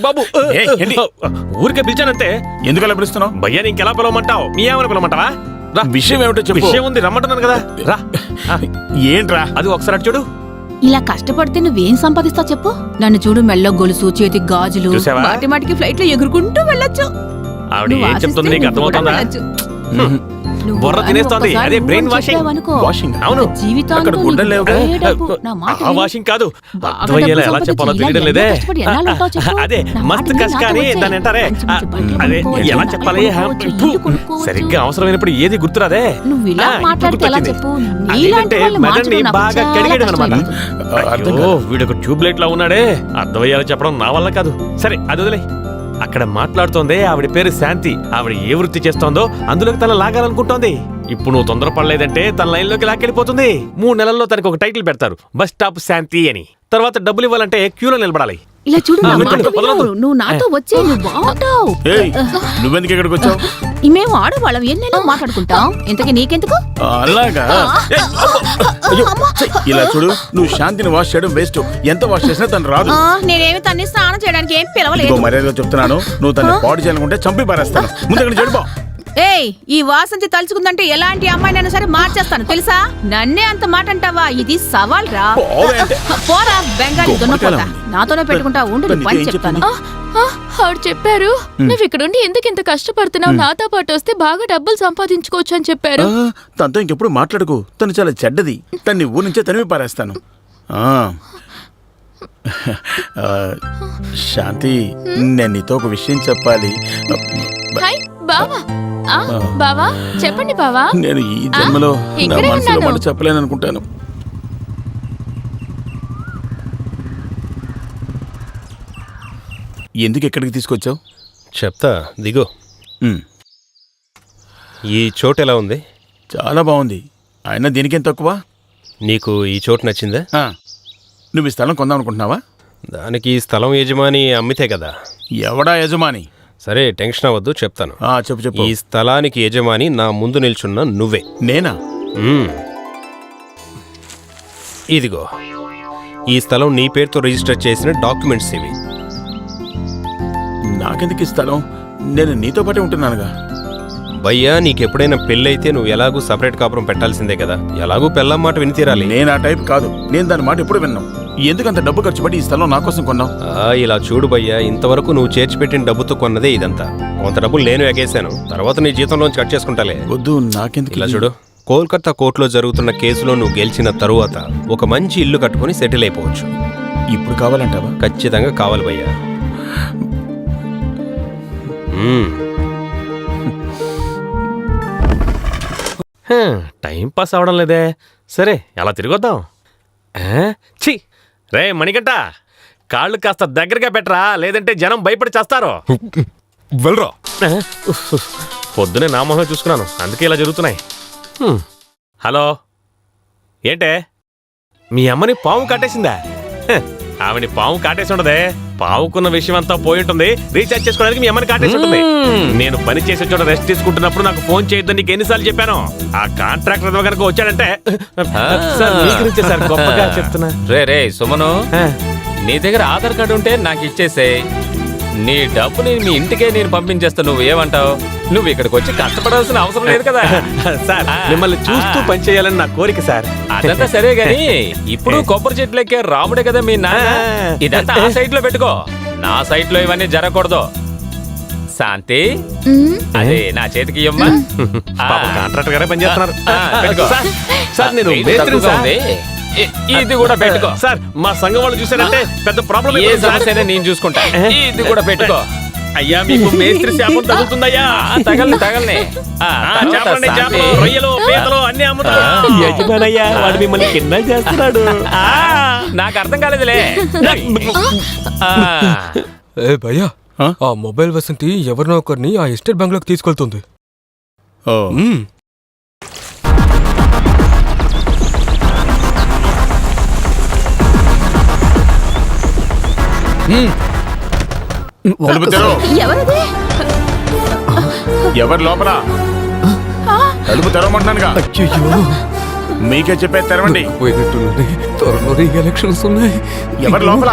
బాబు ఊరికే పిలిచానంతే. ఎందుకలా పిలుస్తున్నావు? భయ్యా ఇంకెలా పిలవమంటావు? మీ ఏమైనా పిలవమంటావా? విషయం ఏమిటో చెప్పు. విషయం ఉంది, రమ్మంటున్నాను కదా. రా. ఏంట్రా అది ఒకసారి అటు చూడు. ఇలా కష్టపడితే నువ్వేం సంపాదిస్తావు చెప్పు. నన్ను చూడు, మెళ్ళో గొలుసు, చేతికి గాజులు, మాటి మాటికి ఫ్లైట్ లో ఎగురుకుంటూ వెళ్ళొచ్చు. ఆవిడ ఏం చెప్తుంది నీకు అర్థమవుతుందా? బుర్ర తినేస్తోంది. అదే బ్రెయిన్ వాషింగ్. అవును, అక్కడ గుడ్డలు లేవు. ఆ వాషింగ్ కాదు, అర్థమయ్యేలా ఎలా చెప్పాలో తెలియడం లేదే. అదే మస్తు కష్ట అని దాన్ని అంటారే. అదే ఎలా చెప్పాలి? సరిగ్గా అవసరమైనప్పుడు ఏది గుర్తురాదే. ఎందుకంటే మెదడుని బాగా కడిగాడు అనమాట. వీడొక ట్యూబ్ లైట్ లా ఉన్నాడే. అర్థమయ్యేలా చెప్పడం నా వల్ల కాదు. సరే అది వదిలే. అక్కడ మాట్లాడుతోందే ఆవిడ పేరు శాంతి. ఆవిడ ఏ వృత్తి చేస్తోందో అందులోకి తన లాగాలనుకుంటోంది. ఇప్పుడు నువ్వు తొందరపడలేదంటే తన లైన్ లోకి లాక్కెళ్ళిపోతుంది. 3 నెలల్లో తనకు ఒక టైటిల్ పెడతారు, బస్ స్టాప్ శాంతి అని. తర్వాత డబ్బులు ఇవ్వాలంటే క్యూలో నిలబడాలి. ఇలా చూడు, నువ్వు నాతో వచ్చే బాగుంటావు. నువ్వెందుకు ఇక్కడికి వచ్చావు? మేము ఆడవాళ్ళం ఎన్నెన్నో మాట్లాడుకుంటాం. ఇంతకీ నీకెందుకు? అలాగా? ఇలా చూడు, నువ్వు శాంతిని వాష్ చేయడం వేస్ట్. ఎంత వాష్ చేసినా తను రాదు. నేనేమి తన్ని స్నానం చేయడానికి ఏం పిలవలేదు. మర్యాదగా చెప్తున్నాను, నువ్వు తను పాడు చేయాలనుకుంటే చంపి పారేస్తాను. ముందు ఇక్కడ చెడిపో. ఈ వాసంతి తలుచుకుందంటే ఎలాంటి అమ్మాయినైనా సరే మార్చేస్తాను తెలుసా. నన్నే అంత మాట అంటావా? ఇది సవాల్ రా. పోరా బెంగాలీ దున్నపోతా. నాతోనే పెట్టుకుంటా ఉండు, పని చెప్తాను. ఆవిడ చెప్పారు నువ్వు ఇక్కడుండి ఎందుకు ఇంత కష్టపడుతున్నావు, నాతో పాటు వస్తే బాగా డబ్బులు సంపాదించుకోవచ్చు అని చెప్పారు. తనతో ఇంకెప్పుడు మాట్లాడుకో, తను చాలా చెడ్డది. తన్ని ఊరి నుంచే తనివి పారేస్తాను. శాంతి, నేను నీతో ఒక విషయం చెప్పాలి. బావా చెప్పండి బావా. నేను ఈ జన్మలో నా మనసులో మాట చెప్పలేను అనుకుంటాను. ఎందుకు ఎక్కడికి తీసుకొచ్చావు? చెప్తా, దిగో. ఈ చోటు ఎలా ఉంది? చాలా బాగుంది. అయినా దీనికేం తక్కువ? నీకు ఈ చోటు నచ్చిందా? నువ్వు ఈ స్థలం కొందాం అనుకుంటున్నావా? దానికి స్థలం యజమాని అమ్మితే కదా. ఎవడా యజమాని? సరే టెన్షన్ అవ్వద్దు, చెప్తాను. చెప్పు చెప్పు. ఈ స్థలానికి యజమాని నా ముందు నిల్చున్న నువ్వే. నేనా? ఇదిగో, ఈ స్థలం నీ పేరుతో రిజిస్టర్ చేసిన డాక్యుమెంట్స్ ఇవి. నాకెందుకు ఈ స్థలం? నేను నీతో పాటే ఉంటున్నానుగా. భయ్యా, నీకెప్పుడైనా పెళ్ళైతే నువ్వు ఎలాగూ సపరేట్ కాపురం పెట్టాల్సిందే కదా. ఎలాగూ పెళ్ళం మాట విని తీరాలి. నేను ఆ టైప్ కాదు. నేను దాని మాట ఎప్పుడు విన్నాను. ఎందుకంత డబ్బు ఖర్చు పెట్టి ఈ స్థలం నా కోసం కొన్నావు? ఇలా చూడు భయ్యా, ఇంతవరకు నువ్వు చేర్చిపెట్టిన డబ్బుతో కొన్నదే ఇదంతా. కొంత డబ్బులు నేను ఎగేశాను, తర్వాత నీ జీతంలోంచి కట్ చేసుకుంటాలే. వద్దు, నాకెందుకు. ఇలా చూడు, కోల్కతా కోర్టులో జరుగుతున్న కేసులో నువ్వు గెలిచిన తరువాత ఒక మంచి ఇల్లు కట్టుకుని సెటిల్ అయిపోవచ్చు. ఇప్పుడు కావాలంటావా? ఖచ్చితంగా కావాలి భయ్యా. టైం పాస్ అవడం లేదే. సరే ఎలా తిరిగొద్దాం. ఛీ రే మణికంట, కాళ్ళు కాస్త దగ్గరగా పెట్టరా, లేదంటే జనం భయపడి చేస్తారు. వెళ్ళరా. పొద్దునే నా మొహం చూసుకున్నాను, అందుకే ఇలా జరుగుతున్నాయి. హలో, ఏంటే మీ అమ్మని పాము కాటేసిందా? ఆవిని పాము కాటేసి ఉండదే. పావుకున్న విషయం అంతా పోయి ఉంటుంది. రీఛార్జ్ చేసుకోవడానికి మీ అమ్మని కాటేసి ఉంటుంది. నేను పని చేసే చోట రెస్ట్ తీసుకుంటున్నప్పుడు నాకు ఫోన్ చేయొద్దని నీకు ఎన్నిసార్లు చెప్పాను? ఆ కాంట్రాక్టర్ కనుక వచ్చాడంటే సార్ గొప్పగా చెప్తున్నా. రే సుమను, నీ దగ్గర ఆధార్ కార్డు ఉంటే నాకు ఇచ్చేసేయ్. నీ డబ్బుని మీ ఇంటికే నేను పంపించేస్తా. నువ్వు ఏమంటావు? నువ్వు ఇక్కడికి వచ్చి కష్టపడాల్సిన అవసరం లేదు కదా. సార్, మిమ్మల్ని చూస్తూ పని చేయాలని నా కోరిక సార్. అదంతా సరే గాని, ఇప్పుడు కొబ్బరి చెట్లు ఎక్కే రాముడే కదా మీ నాన్న. ఇదంతా ఆ సైట్ లో పెట్టుకో, నా సైట్ లో ఇవన్నీ జరగకూడదు. శాంతి, అదే నా చేతికి ఇవ్వమ్మా. కాంట్రాక్టర్ గారే పని చేస్తున్నారు. సార్ నేను ఇది కూడా పెట్టుకో. సార్ మా సంఘం వాళ్ళు చూసారంటే పెద్ద ప్రాబ్లం. ఏ సమస్య నేను చూసుకుంటా. ఇది కూడా పెట్టుకో. అయ్యా, మీకు మేస్త్రి శాపం తగులుతుందయ్యా. తగలనే రొయ్యలు పీతలు అన్ని అమ్ముతారు. యజమానయ్యా, వాడు మిమ్మల్ని కింద చేస్తున్నాడు. నాకు అర్థం కాలేదులే. భయ్యా, ఆ మొబైల్ వసంతి ఎవరినో ఒకరిని ఆ ఎస్టేట్ బ్యాంక్ లోకి తీసుకెళ్తుంది. ఎవరు లోపల? తలుపు తెరవమంటున్నానుగా. మీకే చెప్పే తెరవండి. త్వరలో ఎలక్షన్స్ ఉన్నాయి. ఎవరు లోపల?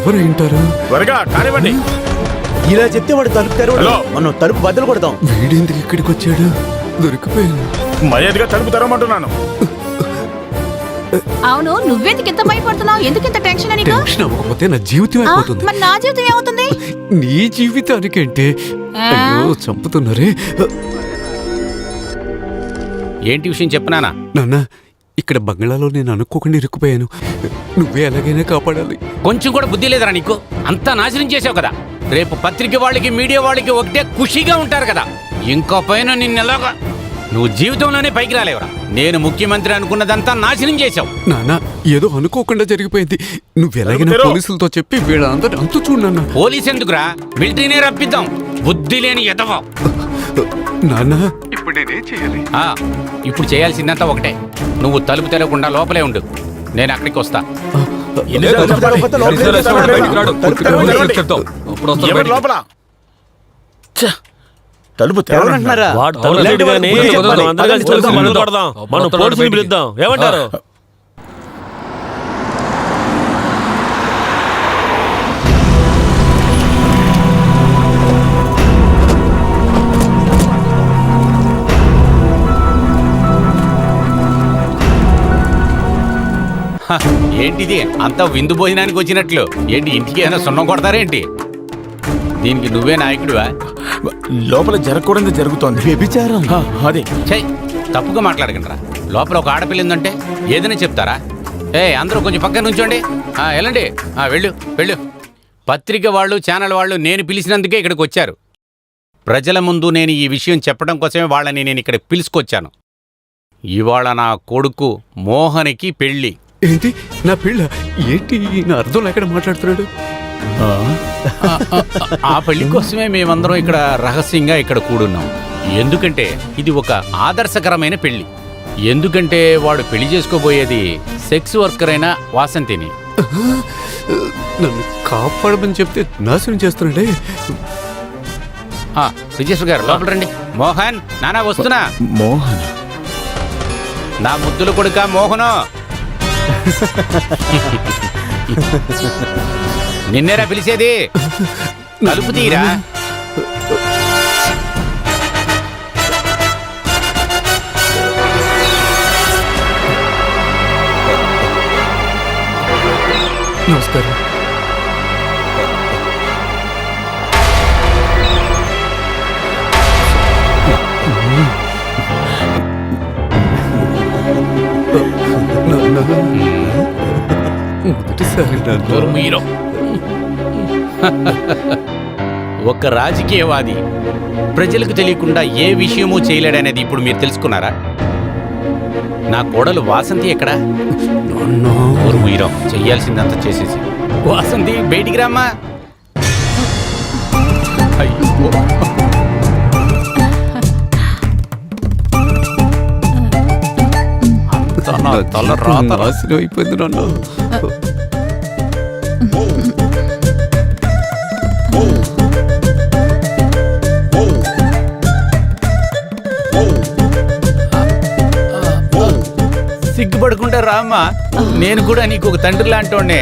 ఎవరు వింటారు? త్వరగా కానివ్వండి. ఇలా చెప్తే వాడు తలుపు తెరవడు. హలో. మనం తలుపు బద్దలు కొడతాం. వీడెందుకు ఇక్కడికి వచ్చాడు? దొరికిపోయాను. మర్యాదగా తలుపు తెరవమంటున్నాను. అవును, నువ్వెందుకు ఇంత భయపడుతున్నావు? ఎందుకు ఇంత టెన్షన్ నీకు? టెన్షన్ అవ్వకపోతే నా జీవితం ఆ, అయిపోతుంది. మరి నా జీవితం ఏమవుతుంది? నీ జీవితానికంటే ఆ? అయ్యో చంపుతున్నారే. ఏంటి విషయం చెప్పనానా? నాన్న, ఇక్కడ బంగ్లాలో నేను అనుకోకుండా ఇరుక్కుపోయాను. నువ్వే ఎలాగైనా కాపాడాలి. కొంచెం కూడా బుద్ధి లేదరా నీకు? అంతా నాశనం చేసావు కదా. రేపు పత్రిక వాళ్ళకి మీడియా వాళ్ళకి ఒకటే ఖుషిగా ఉంటారు కదా. ఇంకో పైన నిన్నెలాగా నువ్వు జీవితంలోనే పైకి రాలేవురా. నేను ముఖ్యమంత్రి అనుకున్నదంతా నాశనం చేశావు. నాన్న, ఏదో అనుకోకుండా జరిగిపోయింది. నువ్వు ఎలాగైనా తెరవు. పోలీసులతో చెప్పి వీళ్ళందరూ అంతు చూడు నాన్న. పోలీస్ ఎందుకురా? మిలిటరీనే రప్పిద్దాం. బుద్ధి లేని ఎదవ. నాన్న, ఇప్పుడు నేనేం చేయాలి? ఇప్పుడు చేయాల్సిందంతా ఒకటే. నువ్వు తలుపు తెరవకుండా లోపలే ఉండు. నేను అక్కడికి వస్తా. ఎన్నిసార్లు చెప్పాలి? ఎన్నిసార్లు చెప్పాలి? బయటికి రాడు. తలుపు తెరవండి. చెప్తాం. అప్పుడు వస్తాడు ఎవరు బయటికి. లోపల? ఛ! తలుపు తెరవనంటున్నారా? వాడు తొలగలేడు గానీ మనం అందరం కలిసి తలుపు మొదలు కొడదాం. మనం పోలీసులు పిలుద్దాం. ఏమంటారు? హ, ఏంటిది అంతా విందు భోజనానికి వచ్చినట్లు? ఏంటి ఇంటికి ఏమైనా సున్నం కొడతారేంటి? దీనికి నువ్వే నాయకుడివా? లోపల జరగకూడదు జరుగుతోంది. వ్యభిచారం. అదే చెయ్, తప్పుగా మాట్లాడకండిరా. లోపల ఒక ఆడపిల్ల ఉందంటే ఏదైనా చెప్తారా? అందరూ కొంచెం పక్కన నుంచోండి. వెళ్ళండి. వెళ్ళు వెళ్ళు. పత్రిక వాళ్ళు, ఛానల్ వాళ్ళు నేను పిలిచినందుకే ఇక్కడికి వచ్చారు. ప్రజల ముందు నేను ఈ విషయం చెప్పడం కోసమే వాళ్ళని నేను ఇక్కడ పిలుచుకొచ్చాను. ఇవాళ నా కొడుకు మోహన్కి పెళ్ళి. ఏంటి నా పిల్ల? ఏంటి నా అర్థం లేకుండా మాట్లాడుతున్నాడు? ఆ పెళ్లి కోసమే మేమందరం ఇక్కడ రహస్యంగా ఇక్కడ కూడున్నాం. ఎందుకంటే ఇది ఒక ఆదర్శకరమైన పెళ్లి. ఎందుకంటే వాడు పెళ్లి చేసుకోబోయేది సెక్స్ వర్కర్ అయిన వాసంతిని. నన్ను కాపాడమని చెప్తే నాశనం చేస్తున్నాడే. రిజిస్టర్ గారు లోపల రండి. మోహన్, నానా వస్తున్నా. మోహన్, నా ముద్దుల కొడుక మోహను. నిన్నేరా పిలిచేది? కలుపు తీరా. నమస్కారం. మొదటిసారి మీరు ఒక రాజకీయవాది ప్రజలకు తెలియకుండా ఏ విషయమూ చేయలేడనేది ఇప్పుడు మీరు తెలుసుకున్నారా? నా కోడలు వాసంతి ఎక్కడా? ఊరు మీరం చెయ్యాల్సిందంతా చేసేసి. వాసంతి బయటికి రామ్మా. అయ్యో. తల రాత నాశనం అయిపోయింది నాన్న. సిగ్గుపడుకుంటా రామ్మా. నేను కూడా నీకు ఒక తండ్రి లాంటోనే.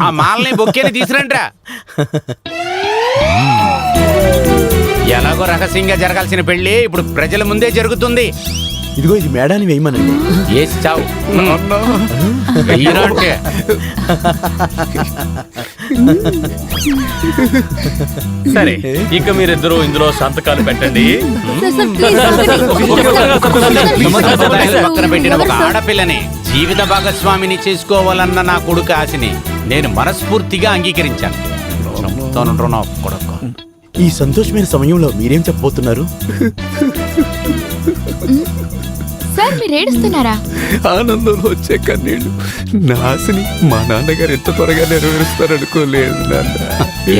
ఆ మాలని బొక్కేని తీసురంట్రా. ఎలాగో రహస్యంగా జరగాల్సిన పెళ్లి ఇప్పుడు ప్రజల ముందే జరుగుతుంది. ఇదిగో ఇది మేడాన్ని వేయమనండి. ఏసి చావు. వెయ్యరా అంటే. సరే, ఇక మీరిద్దరూ ఇందులో సంతకాలు పెట్టండి. పక్కన పెట్టిన ఒక ఆడపిల్లని జీవిత భాగస్వామిని చేసుకోవాలన్న నా కొడుకు ఆశని నేను మనస్ఫూర్తిగా అంగీకరించాను. ఈ సంతోషమైన సమయంలో మీరేం చెప్పబోతున్నారు? సార్ మీరు ఏడుస్తున్నారా? ఆనందంలో వచ్చే కన్నీళ్లు. నాశని మా నాన్నగారు ఎంత త్వరగా నెరవేరుస్తారనుకోలేదు నాన్న.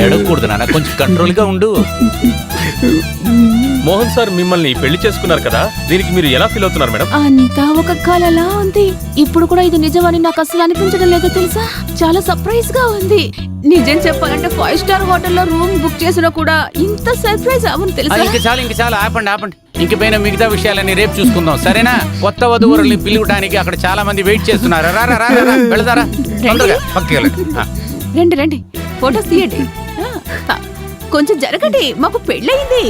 ఏడకూడదు నాన్న, కొంచెం కంట్రోల్ గా ఉండు. మోహన్ సార్ మిమ్మల్ని పెళ్లి చేసుకున్నారు కదా, దీనికి మీరు ఎలా ఫీల్ అవుతున్నారు మేడం? అంతా ఒక కలలా ఉంది. ఇప్పుడు కూడా ఇది నిజమని నాకు అసలు అనిపించడం లేదు తెలుసా. చాలా సర్ప్రైజ్ గా ఉంది. నిజం చెప్పాలంటే 5 స్టార్ హోటల్లో రూమ్ బుక్ చేసినా కూడా ఇంత సర్ప్రైజ్ అవును తెలుసా. ఇంక చాలు ఆపండి. ఇంకపైన మిగతా విషయాలన్నీ రేపు చూసుకుందాం సరేనా? కొత్త వధువురుల్ని పిలువడానికి అక్కడ చాలా మంది వెయిట్ చేస్తున్నారు. రా రా రా రా, రా. వెళదారా తొందరగా పక్కకి వెళ్ళండి. రండి రండి ఫోటోస్ తీయండి. కొంచెం జరగండి, మాకు పెళ్ళయింది.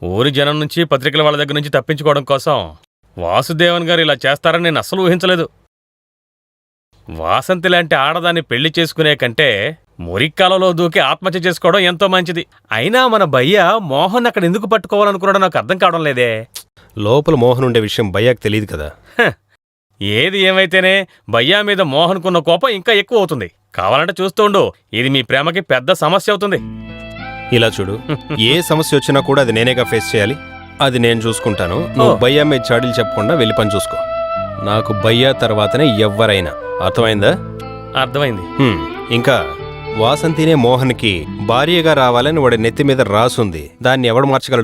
ఊరి జనం నుంచి పత్రికల వాళ్ళ దగ్గర నుంచి తప్పించుకోవడం కోసం వాసుదేవన్ గారు ఇలా చేస్తారని నేను అస్సలు ఊహించలేదు. వాసంతి లాంటి ఆడదాన్ని పెళ్లి చేసుకునే కంటే మురిక్కాలలో దూకి ఆత్మహత్య చేసుకోవడం ఎంతో మంచిది. అయినా మన భయ్య మోహన్ అక్కడ ఎందుకు పట్టుకోవాలనుకున్నాడో నాకు అర్థం కావడం లేదే. లోపల మోహన్ ఉండే విషయం భయ్యాకి తెలియదు కదా. ఏది ఏమైతేనే భయ్యా మీద మోహన్కున్న కోపం ఇంకా ఎక్కువ అవుతుంది. కావాలంటే చూస్తూ ఉండు, ఇది మీ ప్రేమకి పెద్ద సమస్య అవుతుంది. ఇలా చూడు, ఏ సమస్య వచ్చినా కూడా అది నేనేగా ఫేస్ చేయాలి. అది నేను చూసుకుంటాను. నువ్వు భయ్యా మీద చాడీలు చెప్పకుండా వెళ్ళి పని చూసుకో. నాకు భయ్యా తర్వాతనే ఎవ్వరైనా. అర్థమైందా? అర్థమైంది. ఇంకా వాసంతినే మోహన్కి భార్యగా రావాలని వాడి నెత్తి మీద రాసుంది. దాన్ని ఎవడు మార్చగలడు